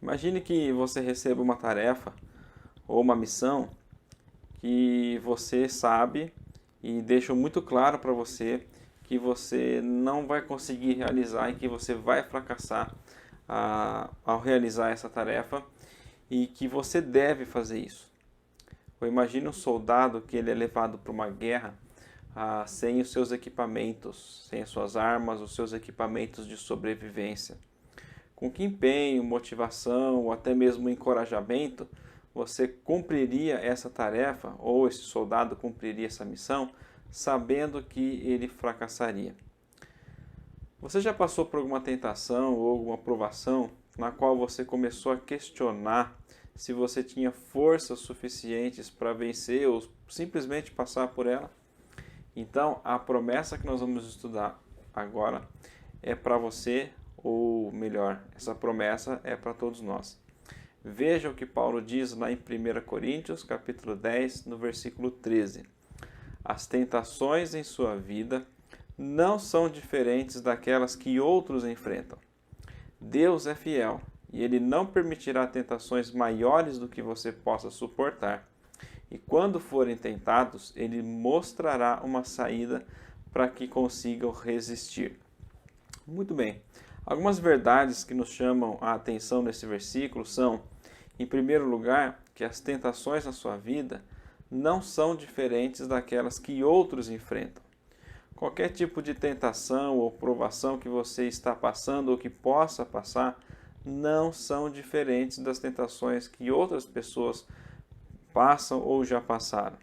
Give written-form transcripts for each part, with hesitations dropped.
Imagine que você receba uma tarefa ou uma missão que você sabe e deixa muito claro para você que você não vai conseguir realizar e que você vai fracassar ao realizar essa tarefa e que você deve fazer isso. Ou imagine um soldado que ele é levado para uma guerra sem os seus equipamentos, sem as suas armas, os seus equipamentos de sobrevivência. Com que empenho, motivação ou até mesmo encorajamento você cumpriria essa tarefa ou esse soldado cumpriria essa missão sabendo que ele fracassaria? Você já passou por alguma tentação ou alguma provação na qual você começou a questionar se você tinha forças suficientes para vencer ou simplesmente passar por ela? Então, a promessa que nós vamos estudar agora é para você, ou melhor, essa promessa é para todos nós. Veja o que Paulo diz lá em 1 Coríntios, capítulo 10, no versículo 13. As tentações em sua vida não são diferentes daquelas que outros enfrentam. Deus é fiel e Ele não permitirá tentações maiores do que você possa suportar. E quando forem tentados, Ele mostrará uma saída para que consigam resistir. Muito bem. Algumas verdades que nos chamam a atenção nesse versículo são, em primeiro lugar, que as tentações na sua vida não são diferentes daquelas que outros enfrentam. Qualquer tipo de tentação ou provação que você está passando ou que possa passar não são diferentes das tentações que outras pessoas passam ou já passaram.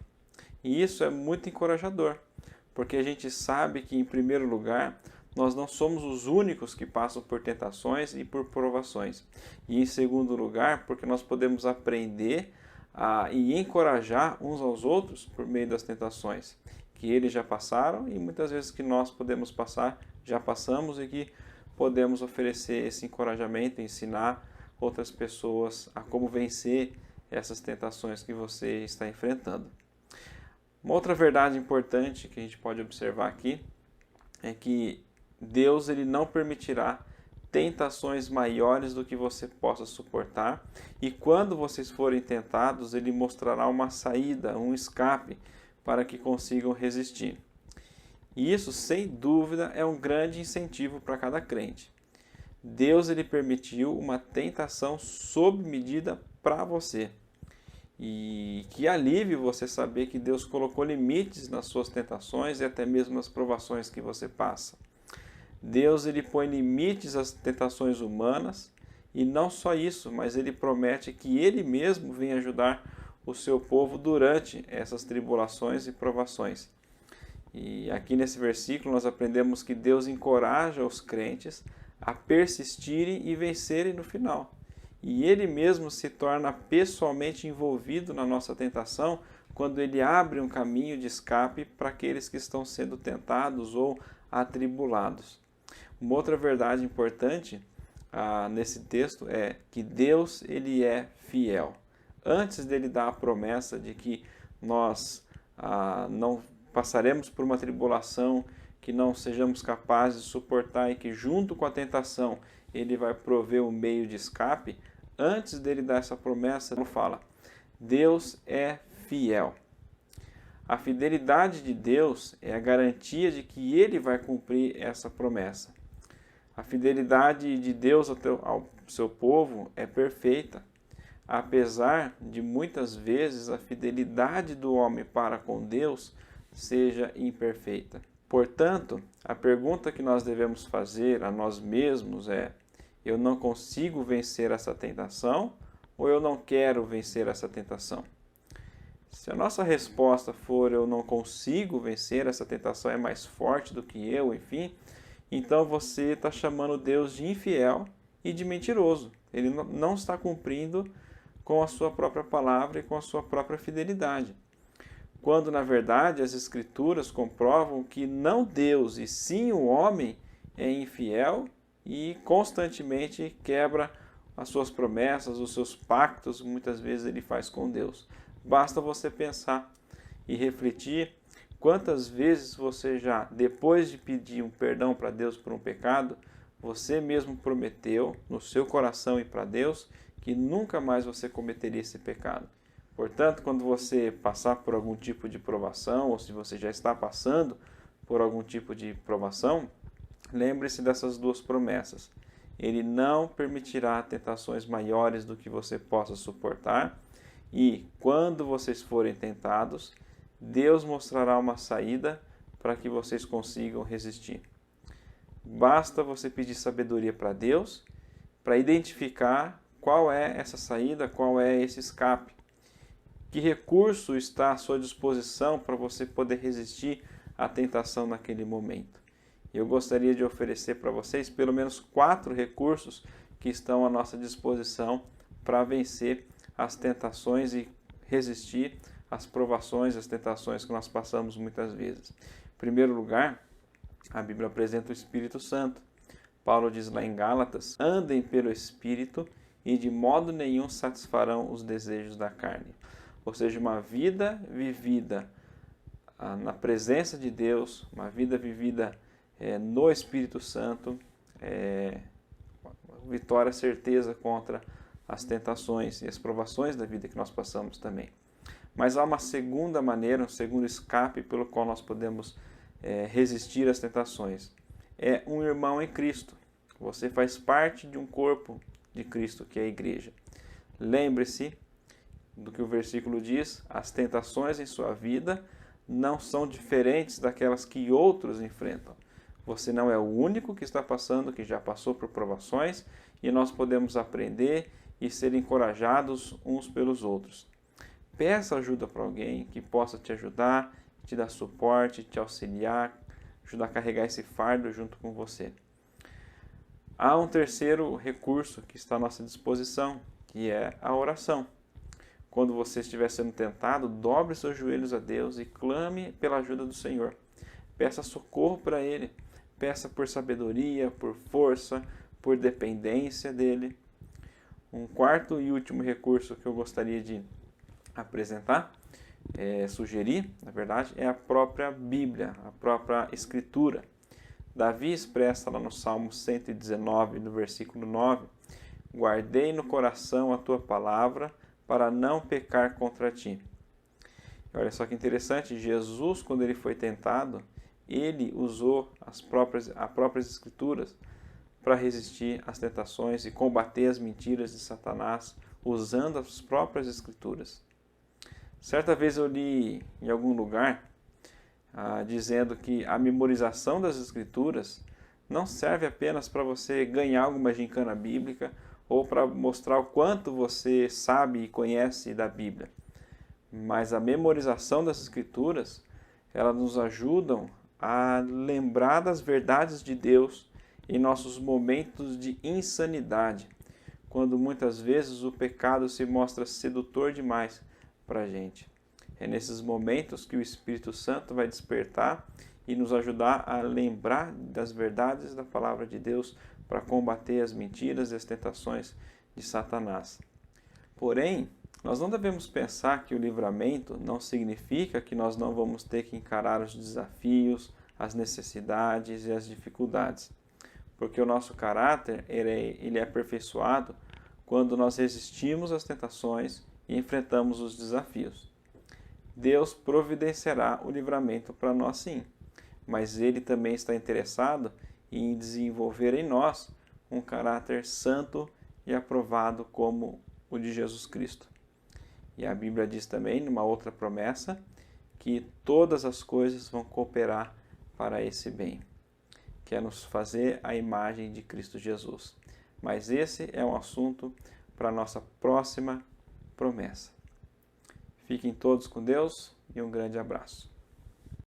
E isso é muito encorajador, porque a gente sabe que, em primeiro lugar, nós não somos os únicos que passam por tentações e por provações. E em segundo lugar, porque nós podemos aprender e encorajar uns aos outros por meio das tentações que eles já passaram e muitas vezes que nós podemos passar, já passamos e que podemos oferecer esse encorajamento, ensinar outras pessoas a como vencer essas tentações que você está enfrentando. Uma outra verdade importante que a gente pode observar aqui é que Deus ele não permitirá tentações maiores do que você possa suportar e quando vocês forem tentados, Ele mostrará uma saída, um escape para que consigam resistir. E isso, sem dúvida, é um grande incentivo para cada crente. Deus ele permitiu uma tentação sob medida para você. E que alívio você saber que Deus colocou limites nas suas tentações e até mesmo nas provações que você passa. Deus ele põe limites às tentações humanas e não só isso, mas ele promete que ele mesmo vem ajudar o seu povo durante essas tribulações e provações. E aqui nesse versículo nós aprendemos que Deus encoraja os crentes a persistirem e vencerem no final. E ele mesmo se torna pessoalmente envolvido na nossa tentação quando ele abre um caminho de escape para aqueles que estão sendo tentados ou atribulados. Uma outra verdade importante nesse texto é que Deus ele é fiel. Antes dele dar a promessa de que nós não passaremos por uma tribulação que não sejamos capazes de suportar e que junto com a tentação ele vai prover um meio de escape, antes dele dar essa promessa, ele fala, Deus é fiel. A fidelidade de Deus é a garantia de que ele vai cumprir essa promessa. A fidelidade de Deus ao seu povo é perfeita, apesar de muitas vezes a fidelidade do homem para com Deus seja imperfeita. Portanto, a pergunta que nós devemos fazer a nós mesmos é: eu não consigo vencer essa tentação ou eu não quero vencer essa tentação? Se a nossa resposta for eu não consigo vencer, essa tentação é mais forte do que eu, enfim, então você está chamando Deus de infiel e de mentiroso. Ele não está cumprindo com a sua própria palavra e com a sua própria fidelidade. Quando, na verdade, as Escrituras comprovam que não Deus e sim o homem é infiel e constantemente quebra as suas promessas, os seus pactos, muitas vezes ele faz com Deus. Basta você pensar e refletir quantas vezes você já, depois de pedir um perdão para Deus por um pecado, você mesmo prometeu no seu coração e para Deus que nunca mais você cometeria esse pecado. Portanto, quando você passar por algum tipo de provação, ou se você já está passando por algum tipo de provação, lembre-se dessas duas promessas. Ele não permitirá tentações maiores do que você possa suportar, e quando vocês forem tentados, Deus mostrará uma saída para que vocês consigam resistir. Basta você pedir sabedoria para Deus, para identificar qual é essa saída, qual é esse escape. Que recurso está à sua disposição para você poder resistir à tentação naquele momento? Eu gostaria de oferecer para vocês pelo menos 4 recursos que estão à nossa disposição para vencer as tentações e resistir às provações, às tentações que nós passamos muitas vezes. Em primeiro lugar, a Bíblia apresenta o Espírito Santo. Paulo diz lá em Gálatas: andem pelo Espírito e de modo nenhum satisfarão os desejos da carne. Ou seja, uma vida vivida na presença de Deus, uma vida vivida no Espírito Santo, vitória certeza contra as tentações e as provações da vida que nós passamos também. Mas há uma segunda maneira, um segundo escape pelo qual nós podemos resistir às tentações. É um irmão em Cristo. Você faz parte de um corpo de Cristo, que é a igreja. Lembre-se do que o versículo diz: as tentações em sua vida não são diferentes daquelas que outros enfrentam. Você não é o único que está passando, que já passou por provações, e nós podemos aprender e ser encorajados uns pelos outros. Peça ajuda para alguém que possa te ajudar, te dar suporte, te auxiliar, ajudar a carregar esse fardo junto com você. Há um terceiro recurso que está à nossa disposição, que é a oração. Quando você estiver sendo tentado, dobre seus joelhos a Deus e clame pela ajuda do Senhor. Peça socorro para Ele. Peça por sabedoria, por força, por dependência dEle. Um quarto e último recurso que eu gostaria de apresentar, sugerir, na verdade, é a própria Bíblia, a própria Escritura. Davi expressa lá no Salmo 119, no versículo 9: guardei no coração a tua palavra para não pecar contra ti. E olha só que interessante, Jesus, quando ele foi tentado, ele usou as próprias Escrituras para resistir às tentações e combater as mentiras de Satanás, usando as próprias Escrituras. Certa vez eu li em algum lugar dizendo que a memorização das Escrituras não serve apenas para você ganhar alguma gincana bíblica ou para mostrar o quanto você sabe e conhece da Bíblia. Mas a memorização das Escrituras, elas nos ajudam a lembrar das verdades de Deus em nossos momentos de insanidade, quando muitas vezes o pecado se mostra sedutor demais para a gente. É nesses momentos que o Espírito Santo vai despertar e nos ajudar a lembrar das verdades da palavra de Deus para combater as mentiras e as tentações de Satanás. Porém, nós não devemos pensar que o livramento não significa que nós não vamos ter que encarar os desafios, as necessidades e as dificuldades. Porque o nosso caráter ele é aperfeiçoado quando nós resistimos às tentações e enfrentamos os desafios. Deus providenciará o livramento para nós sim, mas Ele também está interessado em desenvolver em nós um caráter santo e aprovado como o de Jesus Cristo. E a Bíblia diz também, numa outra promessa, que todas as coisas vão cooperar para esse bem, que é nos fazer a imagem de Cristo Jesus. Mas esse é um assunto para a nossa próxima promessa. Fiquem todos com Deus e um grande abraço.